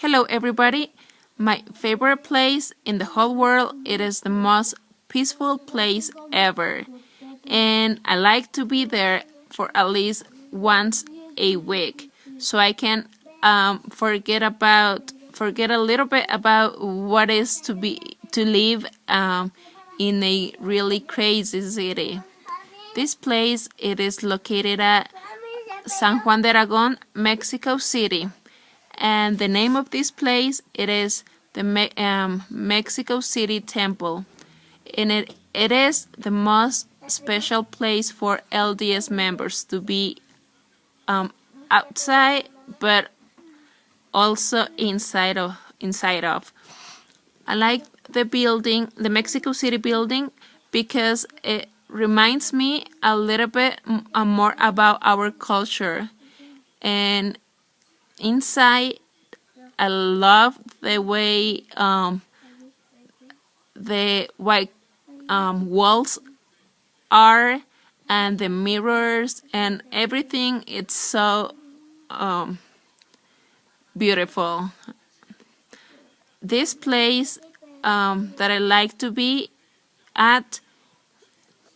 Hello everybody. My favorite place in the whole world, it is the most peaceful place ever. And I like to be there for at least once a week so I can forget a little bit about what is to live in a really crazy city. This place it is located at San Juan de Aragon, Mexico City. And the name of this place it is the Mexico City Temple, and it is the most special place for LDS members to be outside, but also inside of. I like the building, the Mexico City building, because it reminds me a little bit more about our culture. And inside, I love the way the white walls are, and the mirrors and everything. It's so beautiful. This place that I like to be at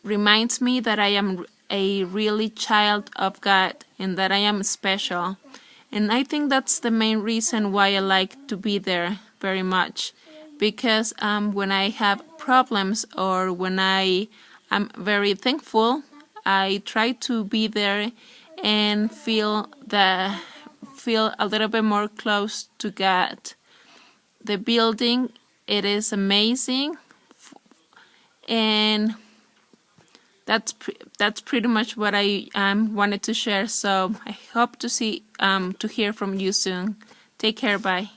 reminds me that I am a really child of God and that I am special. And I think that's the main reason why I like to be there very much. Because when I have problems or when I am very thankful, I try to be there and feel a little bit more close to God. The building, it is amazing, and that's pretty much what I wanted to share. So I hope to hear from you soon. Take care. Bye.